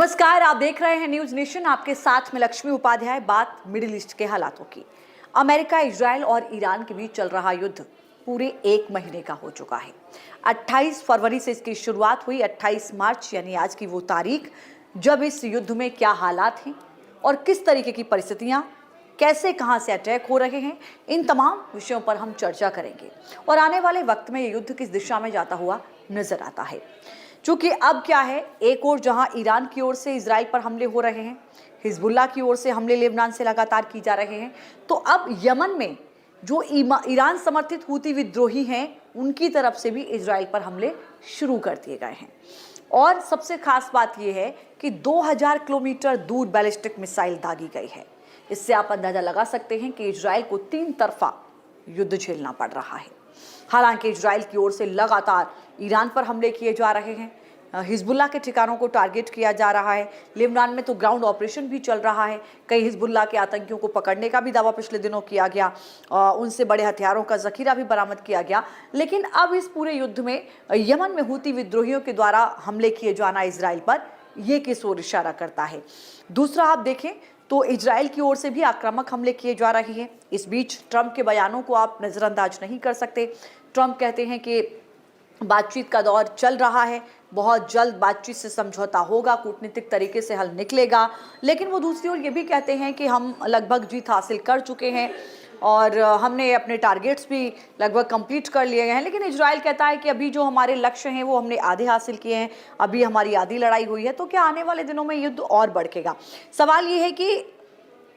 नमस्कार, आप देख रहे हैं न्यूज नेशन। आपके साथ में लक्ष्मी उपाध्याय। बात मिडिल ईस्ट के हालातों की। अमेरिका, इजराइल और ईरान के बीच चल रहा युद्ध पूरे 1 महीने का हो चुका है। 28 फरवरी से इसकी शुरुआत हुई। 28 मार्च यानी आज की वो तारीख जब इस युद्ध में क्या हालात हैं और किस तरीके की परिस्थितियां, कैसे कहां से अटैक हो रहे हैं, इन तमाम विषयों पर हम चर्चा करेंगे और आने वाले वक्त में ये युद्ध किस दिशा में जाता हुआ नजर आता है। क्योंकि अब क्या है, एक और जहां ईरान की ओर से इजराइल पर हमले हो रहे हैं, हिजबुल्ला की ओर से हमले लेबनान से लगातार की जा रहे हैं, तो अब यमन में जो ईरान समर्थित हूती विद्रोही हैं, उनकी तरफ से भी इजराइल पर हमले शुरू कर दिए गए हैं। और सबसे खास बात यह है कि 2000 किलोमीटर दूर बैलिस्टिक मिसाइल दागी गई है। इससे आप अंदाजा लगा सकते हैं कि इजराइल को 3 तरफा युद्ध झेलना पड़ रहा है। हालांकि इजराइल की ओर से लगातार ईरान पर हमले किए जा रहे हैं, हिजबुल्ला के ठिकानों को टारगेट किया जा रहा है। लेबनान में तो ग्राउंड ऑपरेशन भी चल रहा है। कई हिजबुल्ला के आतंकियों को पकड़ने का भी दावा पिछले दिनों किया गया, उनसे बड़े हथियारों का जखीरा भी बरामद किया गया। लेकिन अब इस पूरे युद्ध में यमन में हूती विद्रोहियों के द्वारा हमले किए जाना इजराइल पर, यह किस ओर इशारा करता है। दूसरा, आप देखें तो इजराइल की ओर से भी आक्रामक हमले किए जा रहे हैं। इस बीच ट्रंप के बयानों को आप नजरअंदाज नहीं कर सकते। ट्रंप कहते हैं कि बातचीत का दौर चल रहा है, बहुत जल्द बातचीत से समझौता होगा, कूटनीतिक तरीके से हल निकलेगा। लेकिन वो दूसरी ओर ये भी कहते हैं कि हम लगभग जीत हासिल कर चुके हैं और हमने अपने टारगेट्स भी लगभग कंप्लीट कर लिए हैं। लेकिन इजराइल कहता है कि अभी जो हमारे लक्ष्य हैं वो हमने आधे हासिल किए हैं, अभी हमारी आधी लड़ाई हुई है। तो क्या आने वाले दिनों में युद्ध और बढ़ेगा? सवाल ये है कि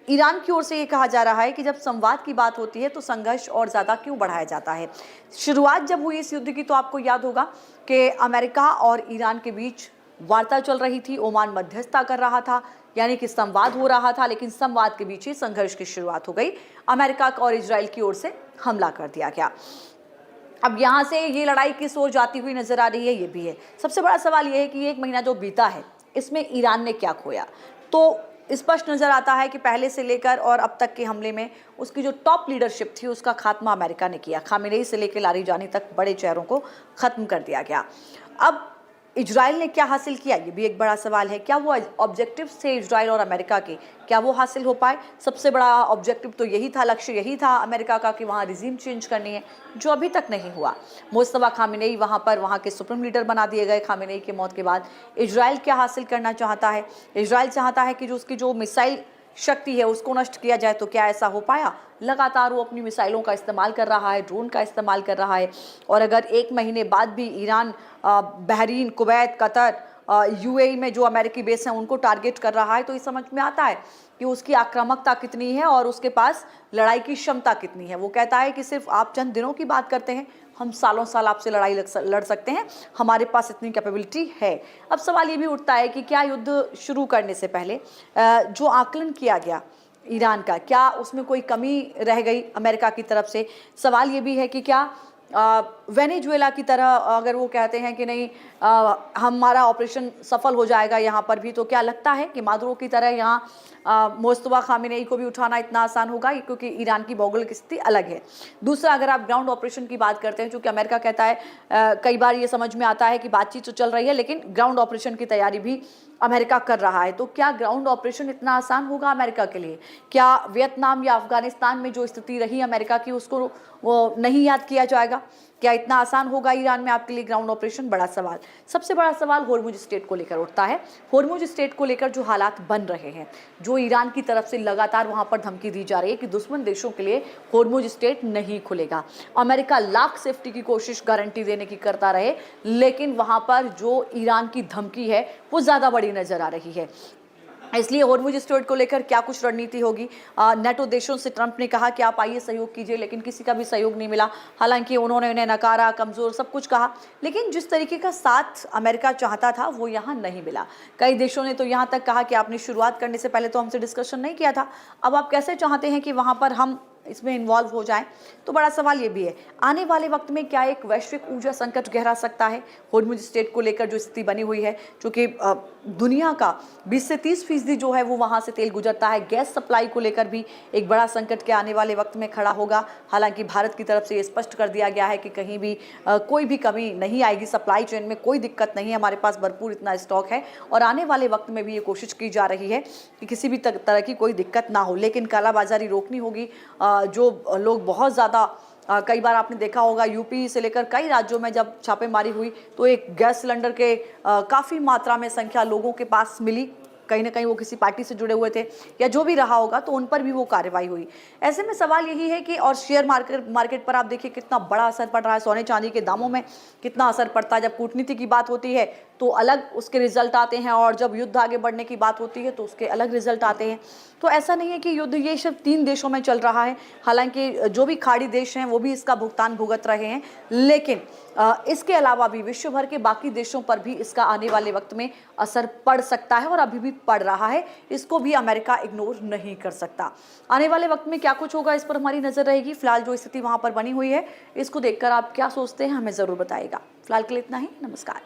ईरान की ओर से ये कहा जा रहा है कि जब संवाद की बात होती है तो संघर्ष और ज़्यादा क्यों बढ़ाया जाता है। शुरुआत जब हुई इस युद्ध की तो आपको याद होगा कि अमेरिका और ईरान के बीच वार्ता चल रही थी, ओमान मध्यस्थता कर रहा था, यानी कि संवाद हो रहा था। लेकिन संवाद के बीच ही संघर्ष की शुरुआत हो गई। अमेरिका और इजराइल की ओर से हमला कर दिया गया। अब यहाँ से ये लड़ाई किस ओर जाती हुई नजर आ रही है, ये भी है। सबसे बड़ा सवाल ये है कि 1 महीना जो बीता है इसमें ईरान ने क्या खोया। तो स्पष्ट नजर आता है कि पहले से लेकर और अब तक के हमले में उसकी जो टॉप लीडरशिप थी उसका खात्मा अमेरिका ने किया। खामेनेई से लेकर लारीजानी तक बड़े चेहरों को खत्म कर दिया गया। अब इजराइल ने क्या हासिल किया, ये भी एक बड़ा सवाल है। क्या वो ऑब्जेक्टिव्स थे इजराइल और अमेरिका के, क्या वो हासिल हो पाए? सबसे बड़ा ऑब्जेक्टिव तो यही था, लक्ष्य यही था अमेरिका का कि वहाँ रिजीम चेंज करनी है, जो अभी तक नहीं हुआ। मुस्तफा खामेनेई वहाँ के सुप्रीम लीडर बना दिए गए खामेनेई की मौत के बाद। इजराइल क्या हासिल करना चाहता है? इजराइल चाहता है कि जो उसकी जो मिसाइल शक्ति है उसको नष्ट किया जाए। तो क्या ऐसा हो पाया? लगातार वो अपनी मिसाइलों का इस्तेमाल कर रहा है, ड्रोन का इस्तेमाल कर रहा है। और अगर 1 महीने बाद भी Iran Bahrain, Kuwait, Qatar, UAE में जो अमेरिकी बेस हैं उनको टारगेट कर रहा है, तो ये समझ में आता है कि उसकी आक्रामकता कितनी है और उसके पास लड़ाई की क्षमता कितनी है। वो कहता है कि सिर्फ आप चंद दिनों की बात करते हैं, हम सालों साल आपसे लड़ाई लड़ सकते हैं, हमारे पास इतनी कैपेबिलिटी है। अब सवाल ये भी उठता है कि क्या युद्ध शुरू करने से पहले जो आकलन किया गया ईरान का, क्या उसमें कोई कमी रह गई अमेरिका की तरफ से? सवाल ये भी है कि क्या वेनेजुएला की तरह अगर वो कहते हैं कि नहीं हमारा ऑपरेशन सफल हो जाएगा यहाँ पर भी, तो क्या लगता है कि मादुरो की तरह यहाँ मुस्तफा खामेनेई को भी उठाना इतना आसान होगा? क्योंकि ईरान की भौगोलिक स्थिति अलग है। दूसरा, अगर आप ग्राउंड ऑपरेशन की बात करते हैं, क्योंकि अमेरिका कहता है कई बार ये समझ में आता है कि बातचीत तो चल रही है लेकिन ग्राउंड ऑपरेशन की तैयारी भी अमेरिका कर रहा है। तो क्या ग्राउंड ऑपरेशन इतना आसान होगा अमेरिका के लिए? क्या वियतनाम या अफगानिस्तान में जो स्थिति रही अमेरिका की उसको वो नहीं याद किया जाएगा? क्या इतना आसान होगा ईरान में आपके लिए ग्राउंड ऑपरेशन? बड़ा सवाल। सबसे बड़ा सवाल होर्मुज स्ट्रेट को लेकर उठता है। होर्मुज स्ट्रेट को लेकर जो हालात बन रहे हैं, जो ईरान की तरफ से लगातार वहां पर धमकी दी जा रही है कि दुश्मन देशों के लिए होर्मुज स्ट्रेट नहीं खुलेगा। अमेरिका लाख सेफ्टी की कोशिश गारंटी देने की करता रहे, लेकिन वहां पर जो ईरान की धमकी है वो ज्यादा बड़ी नजर आ रही है। इसलिए होर्मुज स्ट्रेट को लेकर क्या कुछ रणनीति होगी? नेटो देशों से ट्रंप ने कहा कि आप आइए सहयोग कीजिए, लेकिन किसी का भी सहयोग नहीं मिला। हालांकि उन्होंने उन्हें नकारा, कमजोर, सब कुछ कहा, लेकिन जिस तरीके का साथ अमेरिका चाहता था वो यहाँ नहीं मिला। कई देशों ने तो यहाँ तक कहा कि आपने शुरुआत करने से पहले तो हमसे डिस्कशन नहीं किया था, अब आप कैसे चाहते हैं कि वहाँ पर हम इसमें इन्वॉल्व हो जाएं, तो बड़ा सवाल ये भी है आने वाले वक्त में क्या एक वैश्विक ऊर्जा संकट गहरा सकता है। होर्मुज स्ट्रेट को लेकर जो स्थिति बनी हुई है, चूंकि दुनिया का 20 से 30% जो है वो वहां से तेल गुजरता है, गैस सप्लाई को लेकर भी एक बड़ा संकट के आने वाले वक्त में खड़ा होगा। हालांकि भारत की तरफ से ये स्पष्ट कर दिया गया है कि कहीं भी कोई भी कमी नहीं आएगी, सप्लाई चेन में कोई दिक्कत नहीं है, हमारे पास भरपूर इतना स्टॉक है और आने वाले वक्त में भी ये कोशिश की जा रही है कि किसी भी तरह की कोई दिक्कत ना हो। लेकिन कालाबाजारी रोकनी होगी। जो लोग बहुत ज़्यादा कई बार आपने देखा होगा यूपी से लेकर कई राज्यों में जब छापेमारी हुई तो एक गैस सिलेंडर के काफ़ी मात्रा में संख्या लोगों के पास मिली, कहीं ना कहीं वो किसी पार्टी से जुड़े हुए थे या जो भी रहा होगा, तो उन पर भी वो कार्रवाई हुई। ऐसे में सवाल यही है कि और शेयर मार्केट पर आप देखिए कितना बड़ा असर पड़ रहा है, सोने चांदी के दामों में कितना असर पड़ता है। जब कूटनीति की बात होती है तो अलग उसके रिजल्ट आते हैं और जब युद्ध आगे बढ़ने की बात होती है तो उसके अलग रिजल्ट आते हैं। तो ऐसा नहीं है कि युद्ध ये सिर्फ 3 देशों में चल रहा है, हालांकि जो भी खाड़ी देश हैं वो भी इसका भुगतान भुगत रहे हैं, लेकिन इसके अलावा भी विश्व भर के बाकी देशों पर भी इसका आने वाले वक्त में असर पड़ सकता है और अभी भी पड़ रहा है। इसको भी अमेरिका इग्नोर नहीं कर सकता। आने वाले वक्त में क्या कुछ होगा इस पर हमारी नजर रहेगी। फिलहाल जो स्थिति वहां पर बनी हुई है इसको देखकर आप क्या सोचते हैं हमें जरूर बताइएगा। फिलहाल के लिए इतना ही, नमस्कार।